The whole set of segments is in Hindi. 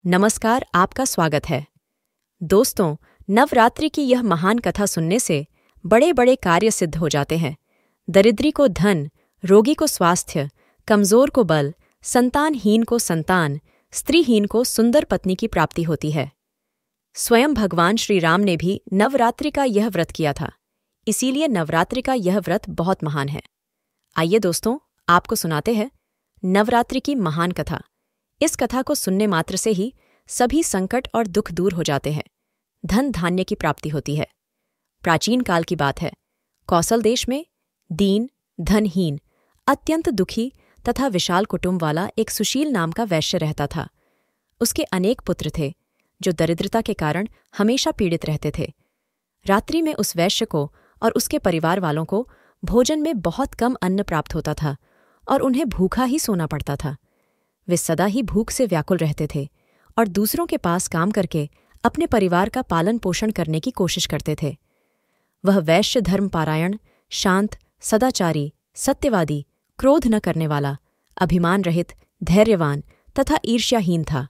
नमस्कार, आपका स्वागत है। दोस्तों, नवरात्रि की यह महान कथा सुनने से बड़े बड़े कार्य सिद्ध हो जाते हैं। दरिद्री को धन, रोगी को स्वास्थ्य, कमजोर को बल, संतानहीन को संतान, स्त्रीहीन को सुंदर पत्नी की प्राप्ति होती है। स्वयं भगवान श्री राम ने भी नवरात्रि का यह व्रत किया था, इसीलिए नवरात्रि का यह व्रत बहुत महान है। आइए दोस्तों, आपको सुनाते हैं नवरात्रि की महान कथा। इस कथा को सुनने मात्र से ही सभी संकट और दुख दूर हो जाते हैं, धन धान्य की प्राप्ति होती है। प्राचीन काल की बात है। कौशल देश में दीन, धनहीन, अत्यंत दुखी तथा विशाल कुटुंब वाला एक सुशील नाम का वैश्य रहता था। उसके अनेक पुत्र थे, जो दरिद्रता के कारण हमेशा पीड़ित रहते थे। रात्रि में उस वैश्य को और उसके परिवार वालों को भोजन में बहुत कम अन्न प्राप्त होता था और उन्हें भूखा ही सोना पड़ता था। वे सदा ही भूख से व्याकुल रहते थे और दूसरों के पास काम करके अपने परिवार का पालन पोषण करने की कोशिश करते थे। वह वैश्य धर्मपारायण, शांत, सदाचारी, सत्यवादी, क्रोध न करने वाला, अभिमान रहित, धैर्यवान तथा ईर्ष्याहीन था।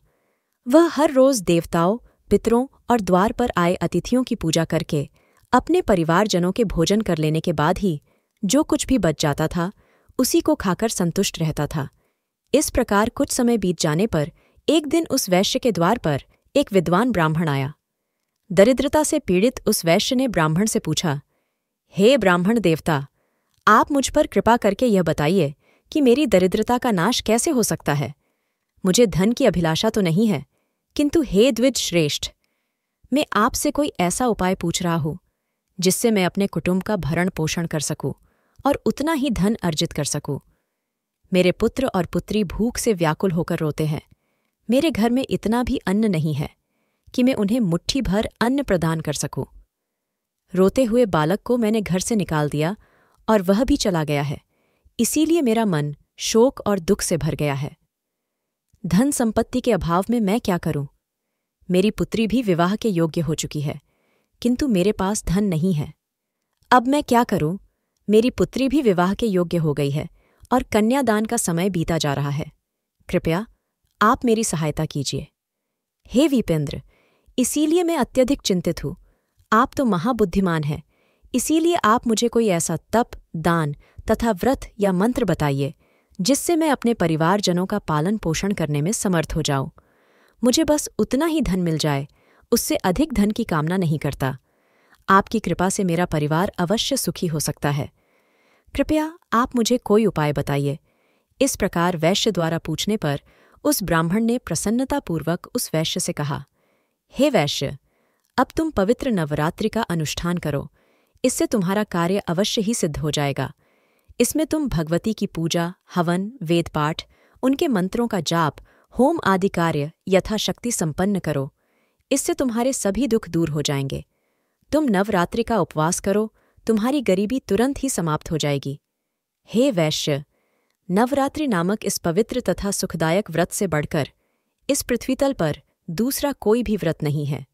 वह हर रोज देवताओं, पितरों और द्वार पर आए अतिथियों की पूजा करके अपने परिवारजनों के भोजन कर लेने के बाद ही जो कुछ भी बच जाता था उसी को खाकर संतुष्ट रहता था। इस प्रकार कुछ समय बीत जाने पर एक दिन उस वैश्य के द्वार पर एक विद्वान ब्राह्मण आया। दरिद्रता से पीड़ित उस वैश्य ने ब्राह्मण से पूछा, हे ब्राह्मण देवता, आप मुझ पर कृपा करके यह बताइए कि मेरी दरिद्रता का नाश कैसे हो सकता है। मुझे धन की अभिलाषा तो नहीं है, किंतु हे द्विज श्रेष्ठ, मैं आपसे कोई ऐसा उपाय पूछ रहा हूं जिससे मैं अपने कुटुंब का भरण पोषण कर सकूं और उतना ही धन अर्जित कर सकूं। मेरे पुत्र और पुत्री भूख से व्याकुल होकर रोते हैं। मेरे घर में इतना भी अन्न नहीं है कि मैं उन्हें मुट्ठी भर अन्न प्रदान कर सकूं। रोते हुए बालक को मैंने घर से निकाल दिया और वह भी चला गया है, इसीलिए मेरा मन शोक और दुख से भर गया है। धन संपत्ति के अभाव में मैं क्या करूं? मेरी पुत्री भी विवाह के योग्य हो चुकी है, किंतु मेरे पास धन नहीं है। अब मैं क्या करूं? मेरी पुत्री भी विवाह के योग्य हो गई है और कन्यादान का समय बीता जा रहा है। कृपया आप मेरी सहायता कीजिए। हे विपेंद्र, इसीलिए मैं अत्यधिक चिंतित हूं। आप तो महाबुद्धिमान हैं, इसीलिए आप मुझे कोई ऐसा तप, दान तथा व्रत या मंत्र बताइए जिससे मैं अपने परिवारजनों का पालन पोषण करने में समर्थ हो जाऊं। मुझे बस उतना ही धन मिल जाए, उससे अधिक धन की कामना नहीं करता। आपकी कृपा से मेरा परिवार अवश्य सुखी हो सकता है। कृपया आप मुझे कोई उपाय बताइए। इस प्रकार वैश्य द्वारा पूछने पर उस ब्राह्मण ने प्रसन्नतापूर्वक उस वैश्य से कहा, हे वैश्य, अब तुम पवित्र नवरात्रि का अनुष्ठान करो। इससे तुम्हारा कार्य अवश्य ही सिद्ध हो जाएगा। इसमें तुम भगवती की पूजा, हवन, वेदपाठ, उनके मंत्रों का जाप, होम आदि कार्य यथाशक्ति संपन्न करो। इससे तुम्हारे सभी दुख दूर हो जाएंगे। तुम नवरात्रि का उपवास करो, तुम्हारी गरीबी तुरंत ही समाप्त हो जाएगी। हे वैश्य, नवरात्रि नामक इस पवित्र तथा सुखदायक व्रत से बढ़कर इस पृथ्वीतल पर दूसरा कोई भी व्रत नहीं है।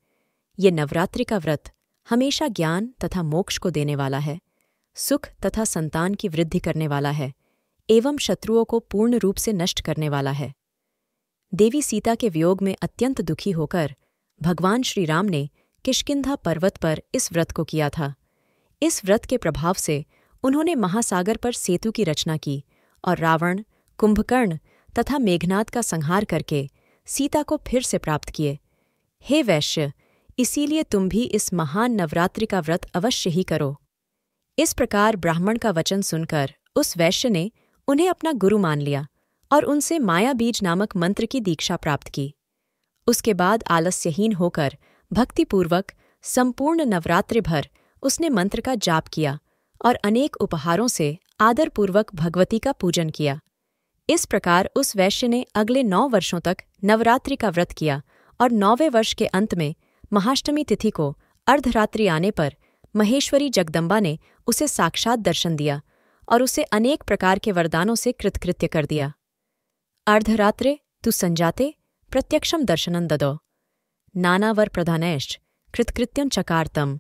ये नवरात्रि का व्रत हमेशा ज्ञान तथा मोक्ष को देने वाला है, सुख तथा संतान की वृद्धि करने वाला है एवं शत्रुओं को पूर्ण रूप से नष्ट करने वाला है। देवी सीता के वियोग में अत्यंत दुखी होकर भगवान श्री राम ने किष्किंधा पर्वत पर इस व्रत को किया था। इस व्रत के प्रभाव से उन्होंने महासागर पर सेतु की रचना की और रावण, कुंभकर्ण तथा मेघनाद का संहार करके सीता को फिर से प्राप्त किए। हे वैश्य, इसीलिए तुम भी इस महान नवरात्रि का व्रत अवश्य ही करो। इस प्रकार ब्राह्मण का वचन सुनकर उस वैश्य ने उन्हें अपना गुरु मान लिया और उनसे माया बीज नामक मंत्र की दीक्षा प्राप्त की। उसके बाद आलस्यहीन होकर भक्तिपूर्वक संपूर्ण नवरात्रि भर उसने मंत्र का जाप किया और अनेक उपहारों से आदरपूर्वक भगवती का पूजन किया। इस प्रकार उस वैश्य ने अगले 9 वर्षों तक नवरात्रि का व्रत किया और 9वें वर्ष के अंत में महाष्टमी तिथि को अर्धरात्रि आने पर महेश्वरी जगदम्बा ने उसे साक्षात दर्शन दिया और उसे अनेक प्रकार के वरदानों से कृतकृत्य कर दिया। अर्धरात्रे तु संजाते प्रत्यक्षम दर्शनं ददौ, नानावर प्रधानैश्च कृतकृत्यं चकारतम।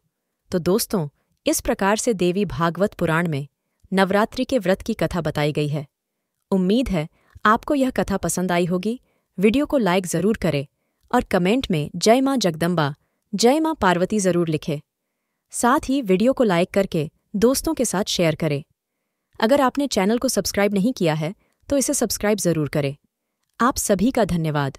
तो दोस्तों, इस प्रकार से देवी भागवत पुराण में नवरात्रि के व्रत की कथा बताई गई है। उम्मीद है आपको यह कथा पसंद आई होगी। वीडियो को लाइक ज़रूर करें और कमेंट में जय मां जगदम्बा, जय मां पार्वती ज़रूर लिखें। साथ ही वीडियो को लाइक करके दोस्तों के साथ शेयर करें। अगर आपने चैनल को सब्सक्राइब नहीं किया है तो इसे सब्सक्राइब ज़रूर करें। आप सभी का धन्यवाद।